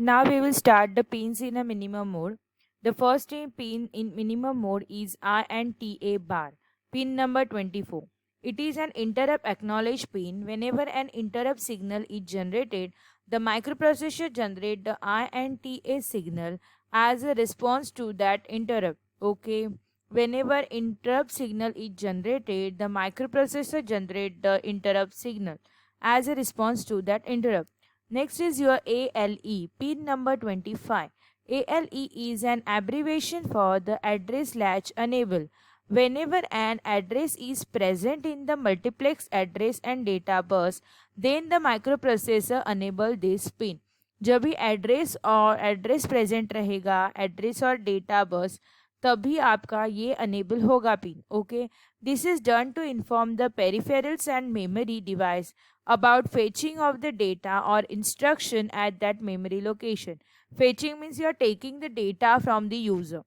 Now we will start the pins in a minimum mode. The first pin in minimum mode is INTA bar, pin number 24. It is an interrupt acknowledge pin. Whenever an interrupt signal is generated, the microprocessor generates the INTA signal as a response to that interrupt. Okay. Whenever interrupt signal is generated, the microprocessor generates the interrupt signal as a response to that interrupt. Next is your ALE, pin number 25. ALE is an abbreviation for the address latch enable. Whenever an address is present in the multiplex address and data bus, then the microprocessor enable this pin. जब भी address और address present रहेगा address और data bus तभी आपका ये enable होगा pin. Okay, this is done to inform the peripherals and memory device about fetching of the data or instruction at that memory location. Fetching means you are taking the data from the user.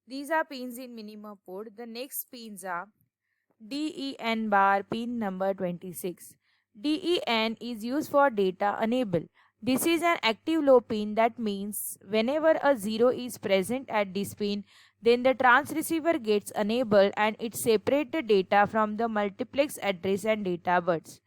These are pins in minimum port. The next pins are DEN bar, pin number 26. DEN is used for data enable. This is an active low pin. That means whenever a 0 is present at this pin, then the transceiver gets enabled and it separates the data from the multiplex address and data bits.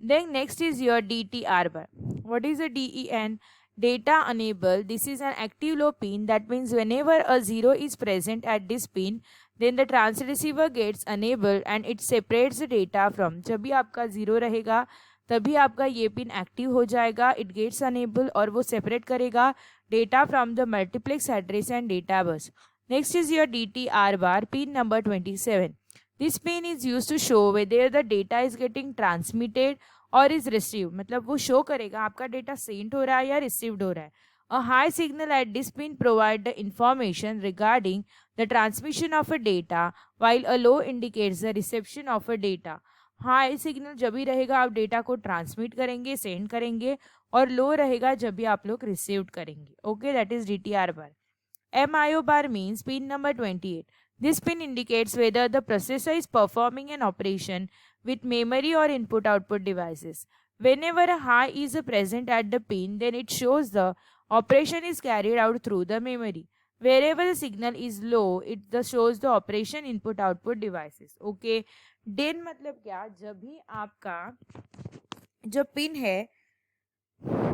Then next is your DTR bar. What is a DEN? Data enable. This is an active low pin. That means whenever a 0 is present at this pin, then the transceiver gets enabled and it separates the data from. जब भी आपका 0 रहेगा तभी आपका ये pin active हो जाएगा. It gets enable और वो सेपरेट करेगा data from the multiplex address and data bus. Next is your DTR bar, pin number 27. This pin is use to show weather the data is getting transmitted और is receive. मतलब वो show करेगा आपका data send हो रहा है या received हो रहा है. A high signal at this pin provide the information regarding the transmission of a data, while a low indicates the reception of a data. High signal जब भी रहेगा आप डेटा को ट्रांसमिट करेंगे, सेंड करेंगे, और लो रहेगा जब भी आप लोग रिसीव करेंगे. Okay, that is DTR bar. MIO bar means pin number 28. This pin indicates whether the processor is performing an operation with memory or input-output devices. Whenever a high is present at the pin, then it shows the operation is carried out through the memory. Wherever the signal is low, it shows the operation input-output devices. Okay. DIN मतलब क्या? जब भी आपका जो pin है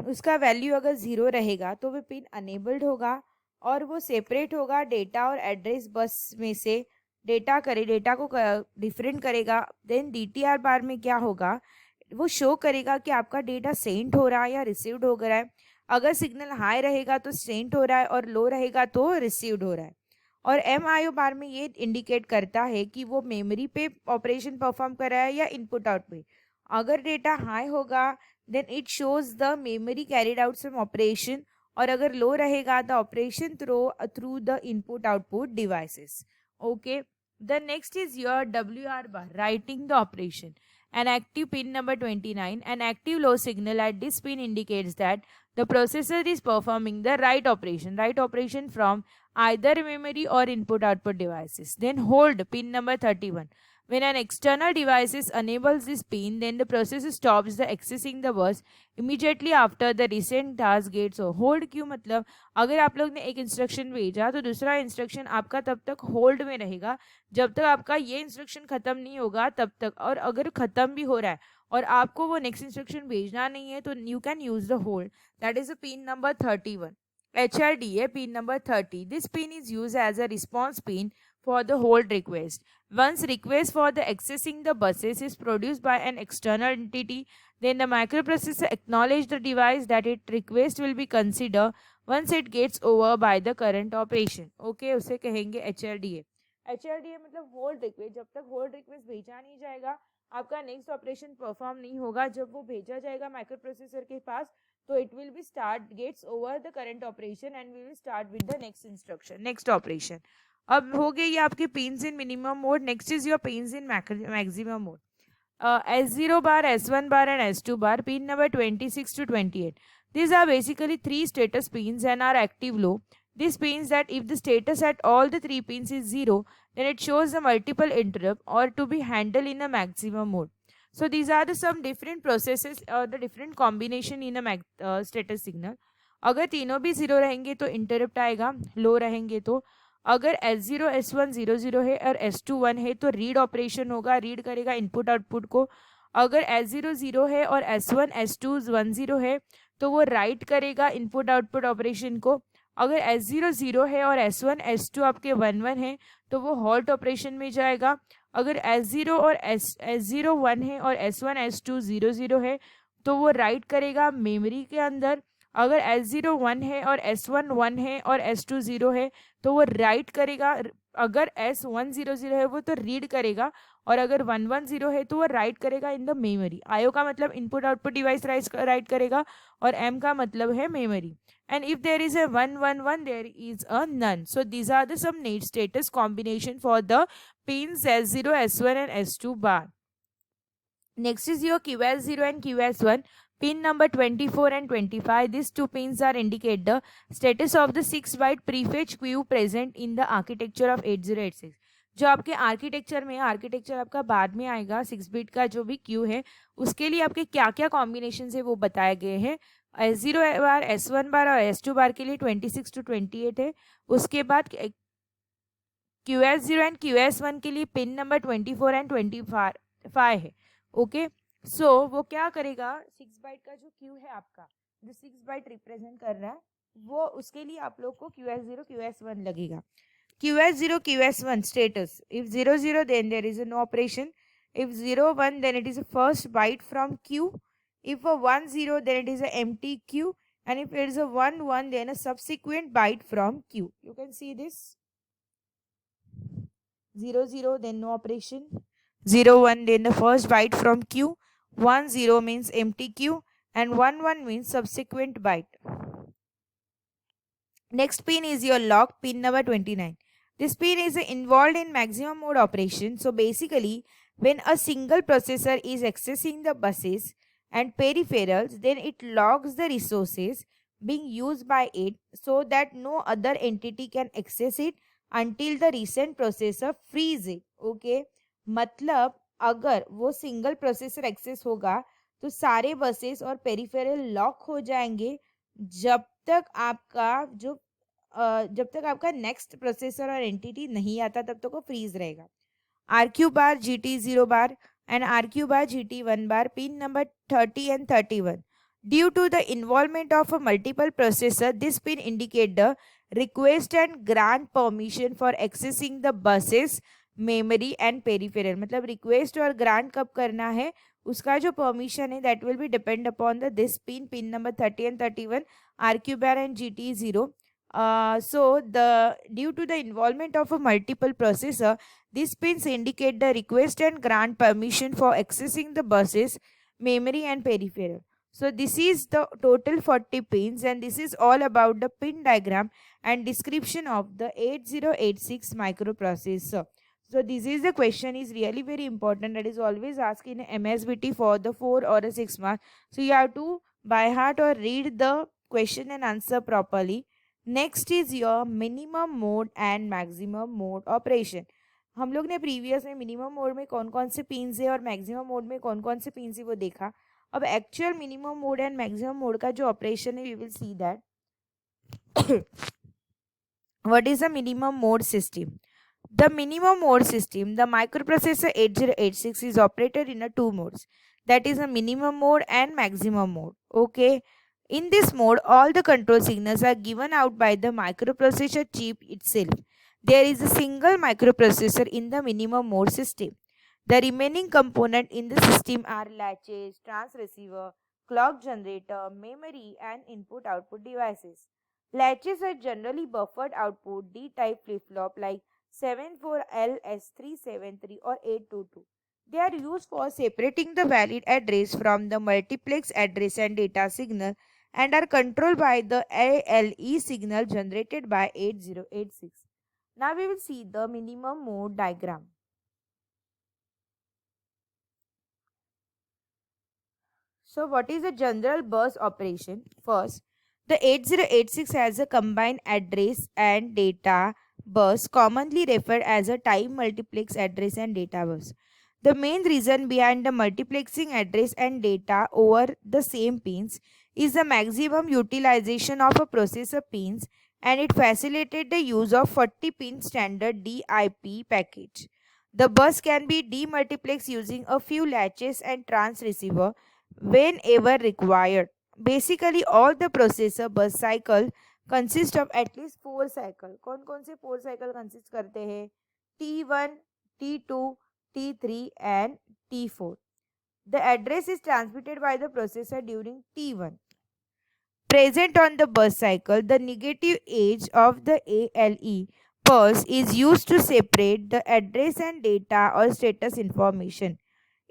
उसका value अगर 0 रहेगा तो वो पिन अनेबल्ड होगा और वो सेपरेट होगा डेटा और एड्रेस बस में से. डेटा को डिफरेंट करेगा. देन DTR बार में क्या होगा, वो शो करेगा कि आपका डेटा सेंड हो रहा है या रिसीव्ड हो रहा है. अगर सिग्नल हाई रहेगा तो सेंड हो रहा है और लो रहेगा तो रिसीव्ड हो रहा है. और MIO बार में ये इंडिकेट करता है कि वो मेमोरी पे ऑपरेशन परफॉर्म कर रहा है या इनपुट आउट पे. अगर डेटा हाई होगा then it shows the memory carried out some operation, और अगर लो रहेगा the operation through the input output devices. Okay, the next is your WR bar, writing the operation. An active pin number 29, an active low signal at this pin indicates that the processor is performing the write operation from either memory or input-output devices. Then hold, pin number 31. When an external device enables this pin, then the processor stops the accessing the bus immediately after the recent task gets over. Hold क्यों? मतलब अगर आप लोग ने एक instruction भेजा तो दूसरा इंस्ट्रक्शन आपका तब तक होल्ड में रहेगा जब तक आपका ये इंस्ट्रक्शन खत्म नहीं होगा तब तक. और अगर खत्म भी हो रहा है और आपको वो नेक्स्ट इंस्ट्रक्शन भेजना नहीं है तो you can use the hold. That is a pin number 31. HRDA, pin number 30. This pin is used as a response pin for the hold request. Once request for the accessing the buses is produced by an external entity, then the microprocessor acknowledge the device that its request will be considered once it gets over by the current operation. Okay, उसे कहेंगे HRDA. HRDA मतलब hold request. जब तक hold request भेजा नहीं जाएगा आपका next operation perform नहीं होगा. जब वो भेजा जाएगा माइक्रोप्रोसेसर के पास तो it will be gets over the current operation and we will start with the next instruction, next operation. अब हो गई ये आपके pins in minimum mode. Next is your pins in maximum mode. S0 bar, S1 bar and S2 bar, pin number 26 to 28. These are basically 3 status pins and are active low. This means that if the status at all the 3 pins is 0, then it shows the multiple interrupt or to be handled in a maximum mode. So these are the some different processes or the different combination in a status signal. अगर तीनों भी zero रहेंगे तो interrupt आएगा, लो रहेंगे तो अगर S0 S1 0 है और S2 1 है तो रीड ऑपरेशन होगा, रीड करेगा इनपुट आउटपुट को. अगर S0 0 है और S1 S2 1 0 है तो वो राइट करेगा इनपुट आउटपुट ऑपरेशन को. अगर S0 0 है और S1 S2 आपके 1 1 है तो वो हॉल्ट ऑपरेशन में जाएगा. अगर S0 और S0 1 है और S1 S2 0 0 है तो वो राइट करेगा मेमोरी के अंदर. अगर S0 1 है और S1 1 है और S2 0 है तो वो राइट करेगा. अगर S1 0 0 है वो तो रीड करेगा और अगर 1 1 0 है तो वो राइट करेगा इन द मेमोरी. आईओ का मतलब इनपुट आउटपुट डिवाइस राइट करेगा और एम का मतलब है memory. And if there is a 1 1 1 there is a none. So these are the some need status combination for the pins S0 S1 and S2 bar. Next is your QS0 and QS1. Pin number 24 and 25. These two pins are indicate the status of the 6-byte prefetch queue present in the architecture of 8086. जो आपके architecture में, architecture आपका बाद में आएगा, 6 bit का जो भी क्यू है उसके लिए आपके क्या क्या कॉम्बिनेशन है वो बताए गए हैं. S0 बार, S1 बार और S2 बार के लिए 26 to 28 है. उसके बाद QS0 एंड QS1 के लिए पिन नंबर 24 एंड 25 है. ओके, सो वो क्या करेगा, 6 बाइट का जो क्यू है आपका, जो 6 बाइट रिप्रेजेंट कर रहा है वो, उसके लिए आप लोग को QS0 QS1 लगेगा. QS0 QS1 status: if 0 0 then there is no operation, if 0 1 then it is a first byte from queue, if a 1 0 then it is a empty queue, and if it is a 1 1 then a subsequent byte from queue. You can see this: 0 0 then no operation, 0 1 then the first byte from queue, 1 0 means empty queue, and 1 1 means subsequent byte. Next pin is your lock, pin number 29. This pin is involved in maximum mode operation. So basically, when a single processor is accessing the buses and peripherals, then it locks the resources being used by it so that no other entity can access it until the recent processor frees it. Okay, मतलब अगर वो single processor access होगा तो सारे buses और peripheral lock हो जाएंगे जब तक आपका नेक्स्ट प्रोसेसर और एंटिटी नहीं आता, तब तक वो फ्रीज रहेगा. RQ bar GT0 bar and RQ bar GT1 bar, pin number 30 and 31. Due to the involvement of a multiple processor, this pin indicate the request and grant permission for accessing the buses, memory and peripheral. मतलब request और grant कब करना है, उसका जो permission है that will be depend upon the this pin number 30 and 31, RQ bar and GT0. So due to the involvement of a multiple processor, these pins indicate the request and grant permission for accessing the buses, memory and peripheral. So this is the total 40 pins, and this is all about the pin diagram and description of the 8086 microprocessor. So this is the question is really very important, that is always asked in MSBT for the 4 or a 6 marks. So you have to by heart or read the question and answer properly. Next is your minimum mode and maximum mode operation. हम लोग ने previous में minimum mode में कौन कौन से pins है और मैक्सिमम मोड में कौन कौन से पिन्स है वो देखा. अब actual minimum mode and maximum mode का जो ऑपरेशन है we will see that. What is the minimum mode system? The minimum mode system, the microprocessor 8086 is operated in a two modes, that is a minimum mode and maximum mode. Okay. In this mode, all the control signals are given out by the microprocessor chip itself. There is a single microprocessor in the minimum mode system. The remaining components in the system are latches, transceiver, clock generator, memory, and input-output devices. Latches are generally buffered output D-type flip-flop like 74LS373 or 822. They are used for separating the valid address from the multiplex address and data signal, and are controlled by the ALE signal generated by 8086. Now we will see the minimum mode diagram. So what is the general bus operation? First, the 8086 has a combined address and data bus, commonly referred as a time multiplex address and data bus. The main reason behind the multiplexing address and data over the same pins is the maximum utilization of a processor pins, and it facilitated the use of 40-pin standard DIP package. The bus can be demultiplexed using a few latches and trans receiver whenever required. Basically, all the processor bus cycle consist of at least 4 cycle. कौन कौन से 4 cycle consist करते हैं? T1, T2, T3 and T4. The address is transmitted by the processor during T1. Present on the bus cycle, the negative edge of the ALE pulse is used to separate the address and data or status information.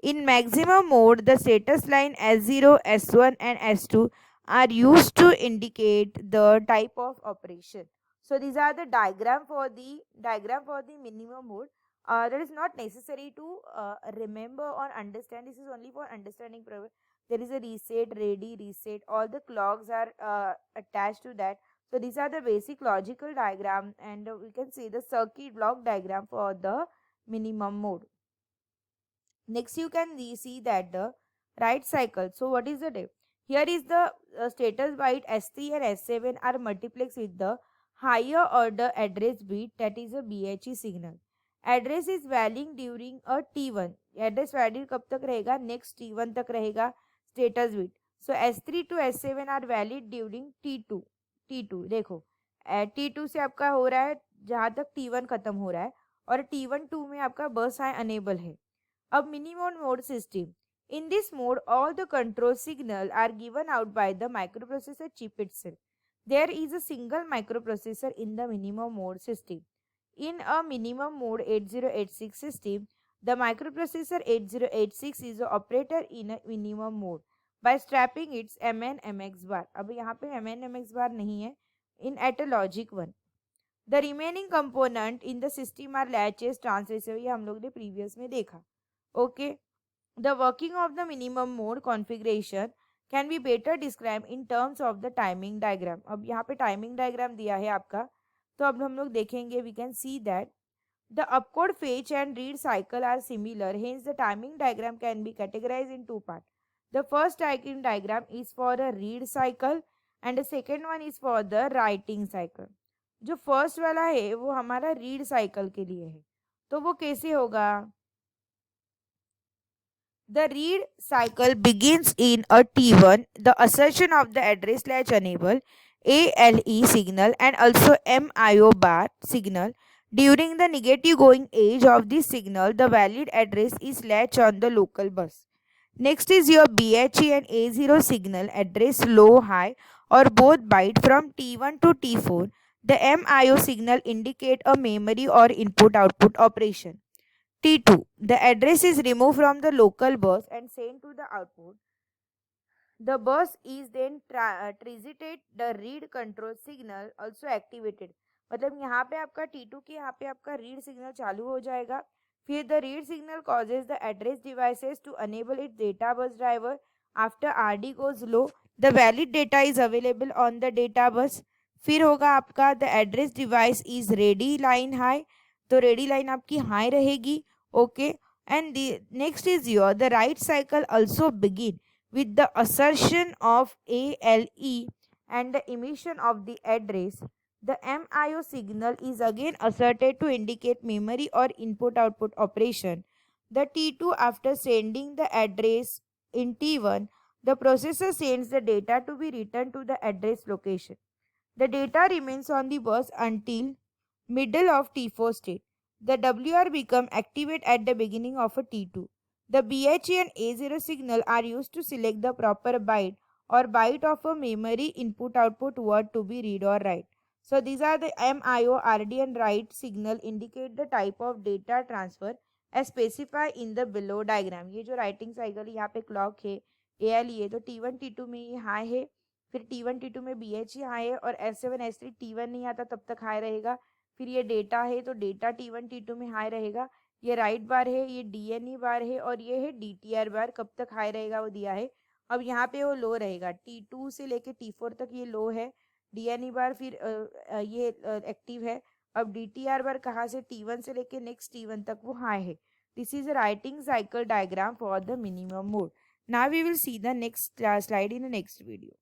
In maximum mode, the status line S0, S1 and S2 are used to indicate the type of operation. So these are the diagram for the minimum mode. That is not necessary to remember or understand. This is only for understanding purpose. There is a reset, ready, reset. All the clocks are attached to that. So these are the basic logical diagram, and we can see the circuit block diagram for the minimum mode. Next, you can see that the write cycle. So what is the dip? Here is the status byte S3 and S7 are multiplexed with the higher order address bit, that is a BHE signal. Address is varying during a T1. Address valid कब तक रहेगा? Next T1 तक रहेगा status bit. So S3 to S7 are valid during T2. T2 देखो T2 से आपका हो रहा है जहाँ तक T1 खत्म हो रहा है, और T1 2 में आपका बस हाई अनेबल है. A minimum mode system. In this mode, all the control signal are given out by the microprocessor chip itself. There is a single microprocessor in the minimum mode system. In a minimum mode 8086 system, the microprocessor 8086 is the operator in a minimum mode by strapping its MN/MX bar. अब यहाँ पे MN/MX bar नहीं है in at a logic 1. The remaining component in the system are latches, transistor. ये हम लोग ने previous में देखा. Okay, the working of the minimum mode configuration can be better described in terms of the timing diagram. अब यहाँ पे timing diagram दिया है आपका, तो अब हम लोग देखेंगे. We can see that the upcode fetch and read cycle are similar, hence the timing diagram can be categorized in two parts. The first timing diagram is for a read cycle and the second one is for the writing cycle. जो first वाला है वो हमारा read cycle के लिए है, तो वो कैसे होगा? The read cycle begins in a T1, the assertion of the address latch enable ALE signal and also MIO bar signal. During the negative going edge of this signal, the valid address is latched on the local bus. Next is your BHE and A0 signal address low, high or both byte from T1 to T4. The MIO signal indicate a memory or input output operation. T2. The address is removed from the local bus and sent to the output. The bus is then transited. The read control signal also activated. मतलब यहाँ पे आपका T2 के यहाँ पे आपका read signal चालू हो जाएगा. फिर the read signal causes the address devices to enable its data bus driver. After RD goes low, the valid data is available on the data bus. फिर होगा आपका the address device is ready line high. तो ready line आपकी high रहेगी. Okay, and the next is your the write cycle also begin with the assertion of ALE and the emission of the address. The MIO signal is again asserted to indicate memory or input output operation. The T2, after sending the address in T1, the processor sends the data to be returned to the address location. The data remains on the bus until middle of T4 state. The WR become activate at the beginning of a T2. The BHE and A0 signal are used to select the proper byte or byte of a memory input output word to be read or write. So these are the MIO, RD and write signal indicate the type of data transfer as specified in the below diagram. ये जो writing cycle यहाँ पे clock है ALE है, तो T1 T2 में ये high है, फिर T1 T2 में BHE high है, और S7 S3 T1 नहीं आता तब तक high रहेगा. फिर ये डेटा है तो डेटा T1 T2 में हाई रहेगा. ये राइट बार है, ये DNE बार है, और ये है DTR बार. कब तक हाई रहेगा वो दिया है. अब यहाँ पे वो लो रहेगा. T2 से लेके T4 तक ये लो है. DNE बार फिर ये एक्टिव है. अब DTR बार कहाँ से T1 से लेके नेक्स्ट T1 तक वो हाई है. This is a writing cycle diagram for the minimum mode. Now we will see the next slide in the next video.